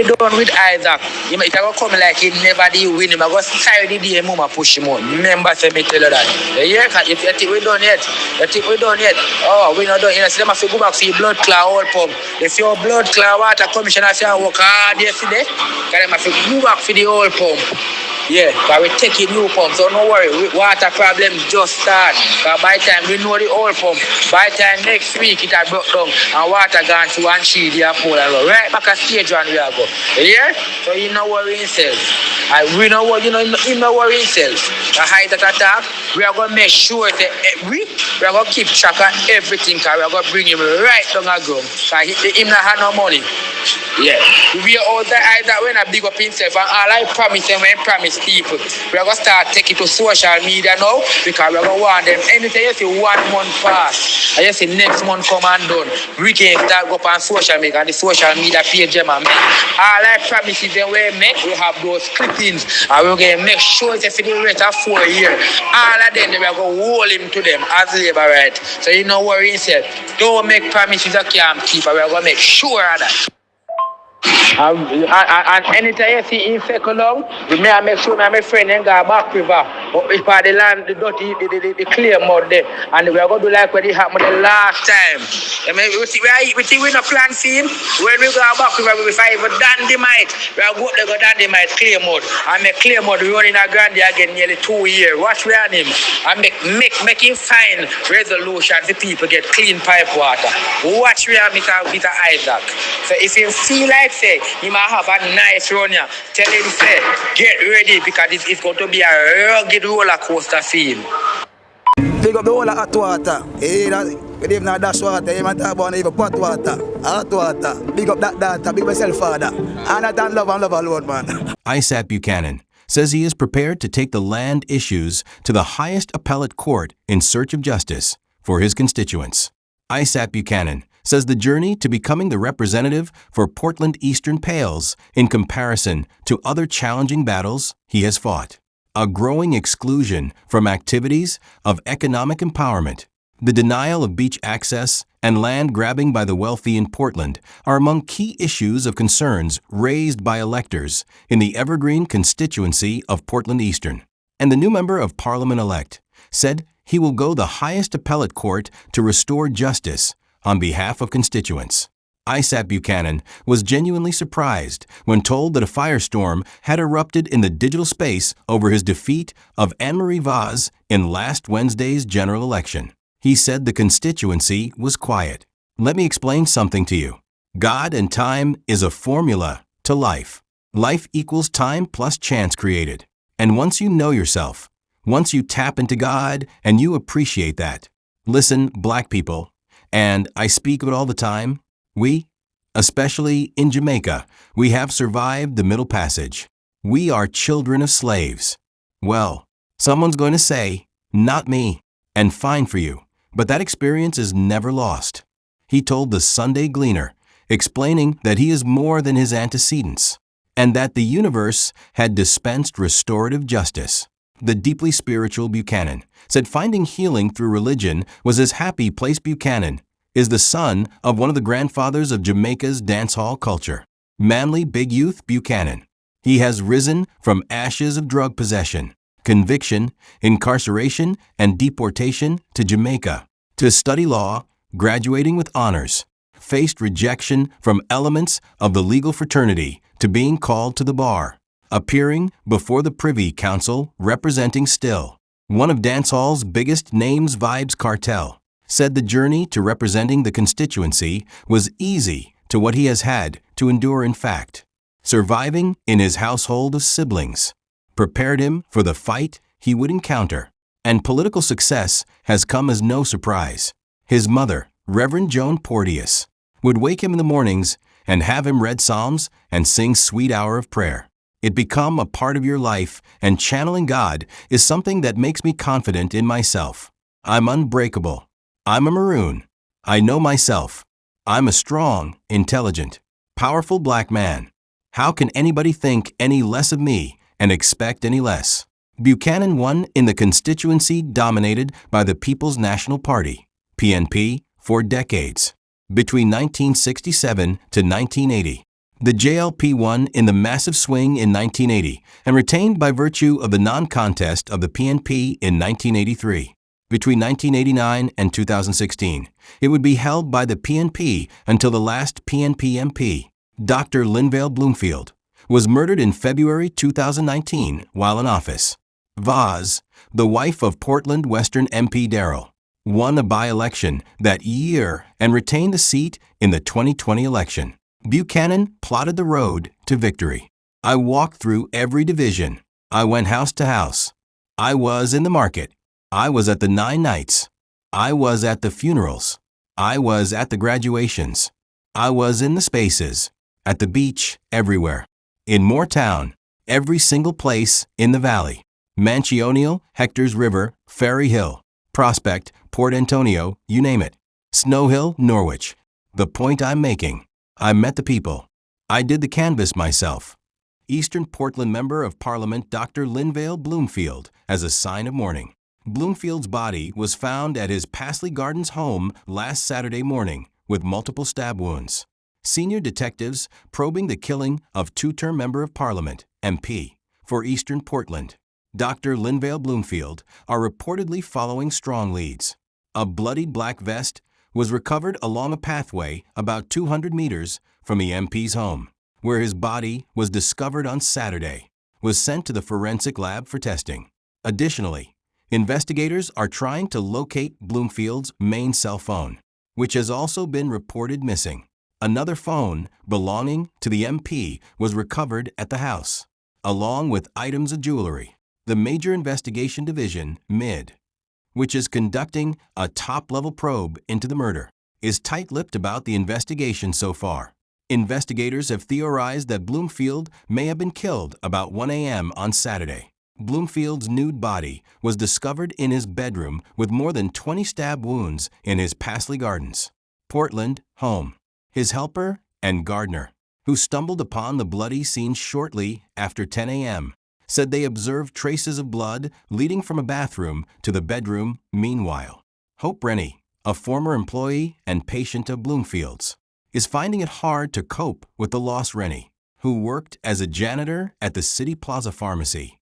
done with Isaac. It will come like he never did win him. I go carry the day mama push him out. Remember say me tell you that. Yeah, if you think we done yet, oh, we not done. You know, so them have to go back for your blood clot oil pump. If your blood clot water commissioner say work hard yesterday, then them have to go back for the oil pump. Yeah, but we taking new pump, so no worry. Water problem just start. Because by the time we know the oil pump, by the time next week it has broke down and water gone to one sheet and pull and roll. Right back at stage one we are go. Yeah? So you know worry himself. And we know what you know worry himself. The high that attack, we are gonna make sure that we are gonna keep track of everything because we are gonna bring him right down the ground. Because him not have no money. Yeah. We are all the eyes that when I big up himself and all I promise them when I promise people. We are going to start taking to social media now because we are going to want them. Anything you see 1 month pass and you see next month come and done, we can start go up on social media and the social media page them and make. All I promise is them we make, we have those clippings and we're going to make sure that for the rest of 4 years, all of them, we are going to hold him to them as Labourites. So you know worry yourself. Don't make promises you can't keep and we are going to make sure of that. And anytime you see him second long, we may make sure my friend ain't got back river. If the land, the dirty, the clear mud there. And we are going to do like what it happened the last time. I mean, we think we no plan for him. When we go back river, we find even Dandemite. We are going to go Dandemite, clear mud. And make clear mud running a grand again nearly 2 years. Watch we on him. And make him find resolution for people get clean pipe water. Watch we on Mr. Isaac. So if you feel like say, you might have a nice run here. Tell him, say, get ready because it's going to be a rugged roller coaster for him. Pick up the whole hot water. Hey, we even have dash water. You might talk about even pot water. Hot water. Big up that data. Big up myself, father. And I don't love alone, man. Isat Buchanan says he is prepared to take the land issues to the highest appellate court in search of justice for his constituents. Isat Buchanan says the journey to becoming the representative for Portland Eastern pales in comparison to other challenging battles he has fought. A growing exclusion from activities of economic empowerment, the denial of beach access, and land grabbing by the wealthy in Portland are among key issues of concerns raised by electors in the evergreen constituency of Portland Eastern. And the new member of Parliament-elect said he will go the highest appellate court to restore justice on behalf of constituents. Isat Buchanan was genuinely surprised when told that a firestorm had erupted in the digital space over his defeat of Anne-Marie Vaz in last Wednesday's general election. He said the constituency was quiet. Let me explain something to you. God and time is a formula to life. Life equals time plus chance created. And once you know yourself, once you tap into God and you appreciate that. Listen, black people, and I speak of it all the time, we, especially in Jamaica, we have survived the Middle Passage. We are children of slaves. Well, someone's going to say, not me, and fine for you, but that experience is never lost. He told the Sunday Gleaner, explaining that he is more than his antecedents, and that the universe had dispensed restorative justice. The deeply spiritual Buchanan said finding healing through religion was his happy place. Buchanan is the son of one of the grandfathers of Jamaica's dancehall culture, manly big youth Buchanan. He has risen from ashes of drug possession, conviction, incarceration, and deportation to Jamaica, to study law, graduating with honors, faced rejection from elements of the legal fraternity to being called to the bar, appearing before the Privy Council representing Still, one of dancehall's biggest names. Vibes Cartel said the journey to representing the constituency was easy to what he has had to endure. In fact, surviving in his household of siblings prepared him for the fight he would encounter, and political success has come as no surprise. His mother, Reverend Joan Porteous, would wake him in the mornings and have him read Psalms and sing Sweet Hour of Prayer. It become a part of your life, and channeling God is something that makes me confident in myself. I'm unbreakable. I'm a maroon. I know myself. I'm a strong, intelligent, powerful black man. How can anybody think any less of me and expect any less? Buchanan won in the constituency dominated by the People's National Party, PNP, for decades. Between 1967 to 1980, The JLP won in the massive swing in 1980 and retained by virtue of the non-contest of the PNP in 1983. Between 1989 and 2016, it would be held by the PNP until the last PNP MP, Dr. Linvale Bloomfield, was murdered in February 2019 while in office. Vaz, the wife of Portland Western MP Darrell, won a by-election that year and retained the seat in the 2020 election. Buchanan plotted the road to victory. I walked through every division. I went house to house. I was in the market. I was at the 9 nights. I was at the funerals. I was at the graduations. I was in the spaces, at the beach, everywhere. In Moortown, every single place in the valley. Manchionial, Hector's River, Ferry Hill, Prospect, Port Antonio, you name it. Snow Hill, Norwich. The point I'm making, I met the people. I did the canvass myself. Eastern Portland Member of Parliament Dr. Linvale Bloomfield as a sign of mourning. Bloomfield's body was found at his Pasley Gardens home last Saturday morning with multiple stab wounds. Senior detectives probing the killing of two-term Member of Parliament, MP, for Eastern Portland, Dr. Linvale Bloomfield, are reportedly following strong leads. A bloodied black vest was recovered along a pathway about 200 meters from the MP's home, where his body was discovered on Saturday, was sent to the forensic lab for testing. Additionally, investigators are trying to locate Bloomfield's main cell phone, which has also been reported missing. Another phone belonging to the MP was recovered at the house, along with items of jewelry. The Major Investigation Division, MID, which is conducting a top-level probe into the murder, is tight-lipped about the investigation so far. Investigators have theorized that Bloomfield may have been killed about 1 a.m. on Saturday. Bloomfield's nude body was discovered in his bedroom with more than 20 stab wounds in his Pasley Gardens, Portland, home. His helper and gardener, who stumbled upon the bloody scene shortly after 10 a.m., said they observed traces of blood leading from a bathroom to the bedroom. Meanwhile, Hope Rennie, a former employee and patient of Bloomfield's, is finding it hard to cope with the lost Rennie, who worked as a janitor at the City Plaza Pharmacy,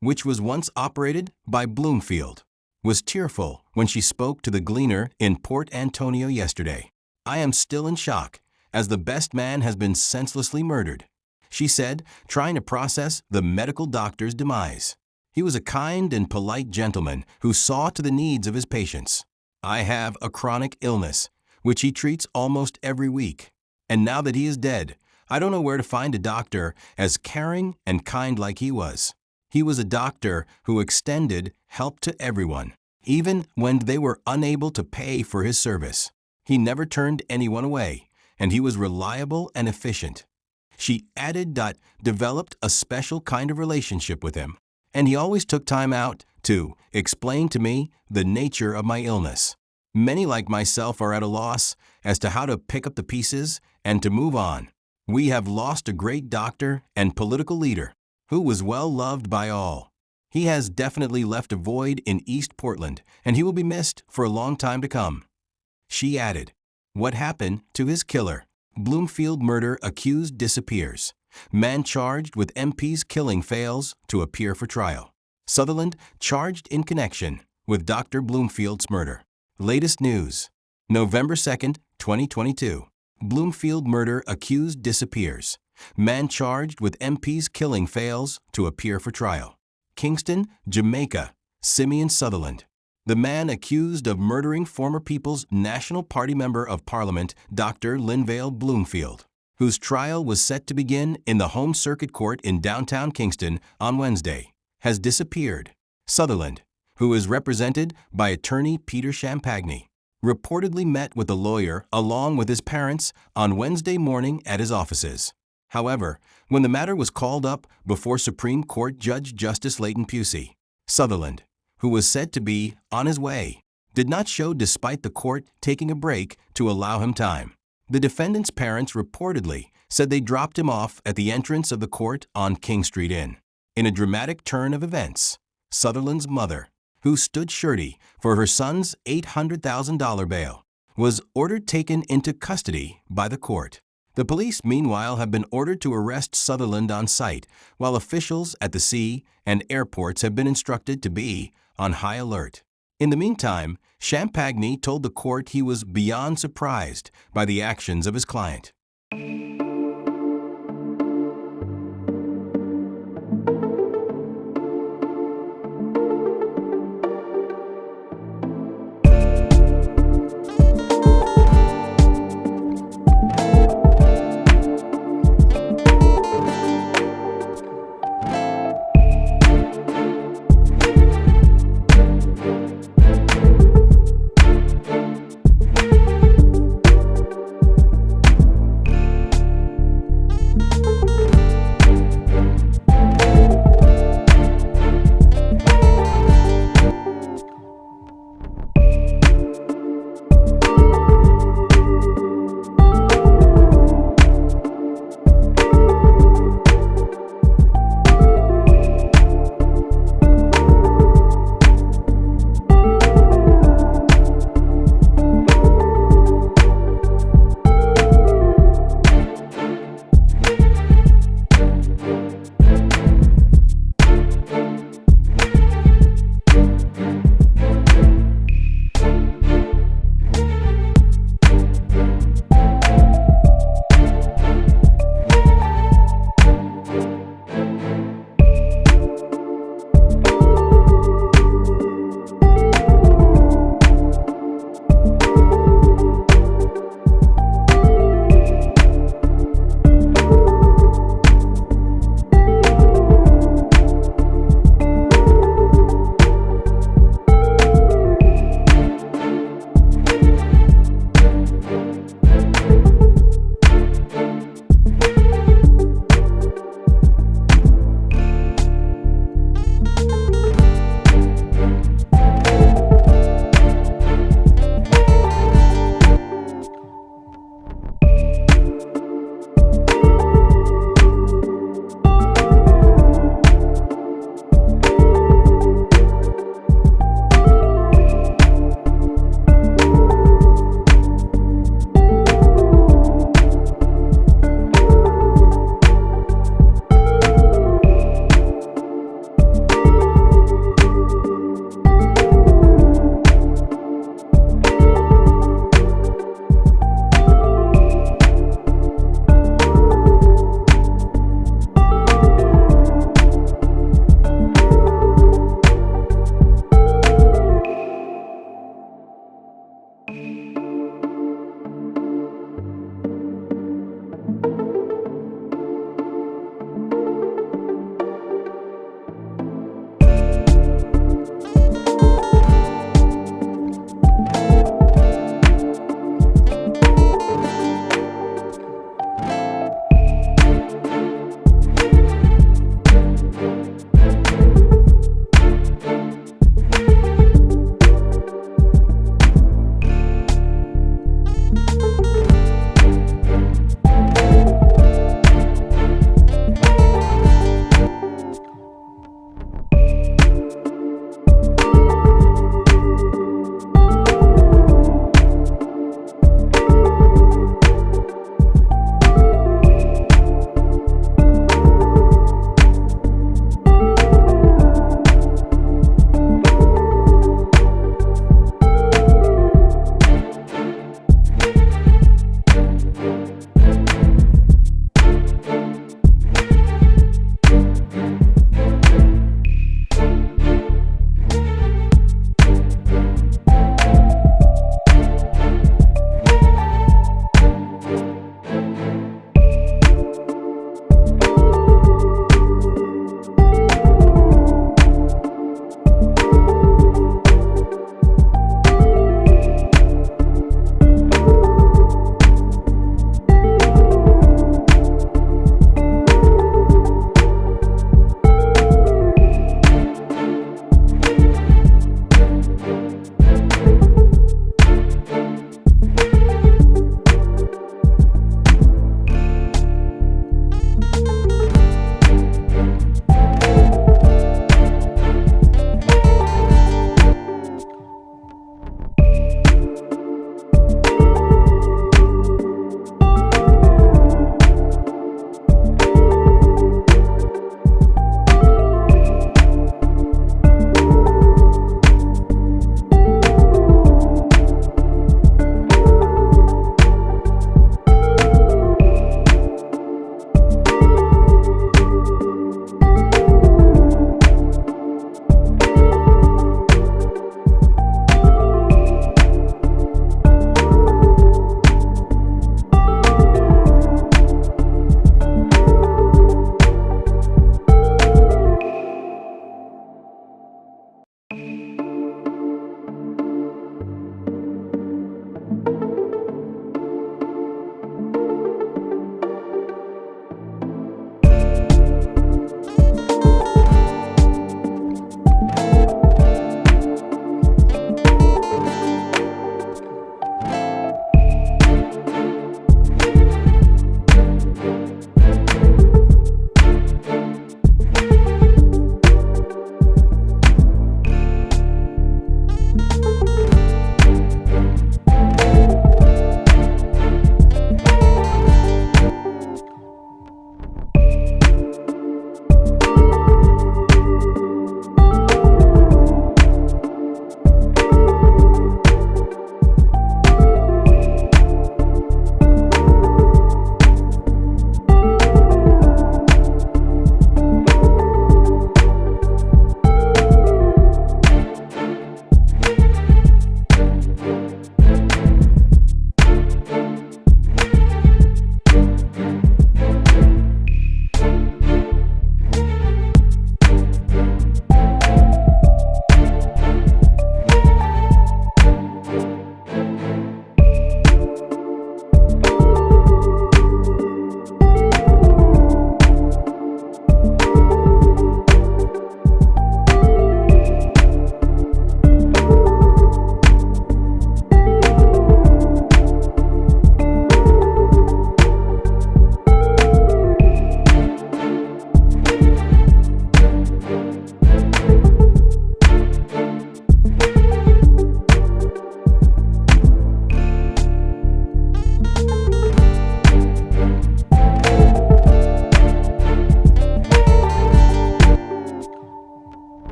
which was once operated by Bloomfield, was tearful when she spoke to the Gleaner in Port Antonio yesterday. I am still in shock, as the best man has been senselessly murdered, she said, trying to process the medical doctor's demise. He was a kind and polite gentleman who saw to the needs of his patients. I have a chronic illness, which he treats almost every week. And now that he is dead, I don't know where to find a doctor as caring and kind like he was. He was a doctor who extended help to everyone, even when they were unable to pay for his service. He never turned anyone away, and he was reliable and efficient. She added that developed a special kind of relationship with him, and he always took time out to explain to me the nature of my illness. Many like myself are at a loss as to how to pick up the pieces and to move on. We have lost a great doctor and political leader who was well loved by all. He has definitely left a void in East Portland, and he will be missed for a long time to come. She added, what happened to his killer? Bloomfield murder accused disappears. Man charged with MP's killing fails to appear for trial. Sutherland charged in connection with Dr. Bloomfield's murder. Latest news, November 2nd, 2022. Bloomfield murder accused disappears. Man charged with MP's killing fails to appear for trial. Kingston, Jamaica, Simeon Sutherland. The man accused of murdering former People's National Party Member of Parliament, Dr. Linvale Bloomfield, whose trial was set to begin in the Home Circuit Court in downtown Kingston on Wednesday, has disappeared. Sutherland, who is represented by attorney Peter Champagne, reportedly met with a lawyer along with his parents on Wednesday morning at his offices. However, when the matter was called up before Supreme Court Judge Justice Leighton Pusey, Sutherland, who was said to be on his way, did not show despite the court taking a break to allow him time. The defendant's parents reportedly said they dropped him off at the entrance of the court on King Street Inn. In a dramatic turn of events, Sutherland's mother, who stood surety for her son's $800,000 bail, was ordered taken into custody by the court. The police, meanwhile, have been ordered to arrest Sutherland on site, while officials at the sea and airports have been instructed to be on high alert. In the meantime, Champagne told the court he was beyond surprised by the actions of his client.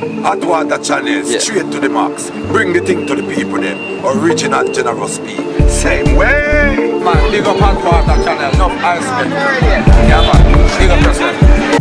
Hot water channel, straight to the max. Bring the thing to the people then. Original generous people. Same way. Man, big up hot water channel, enough ice cream. Yeah man, big up yourself.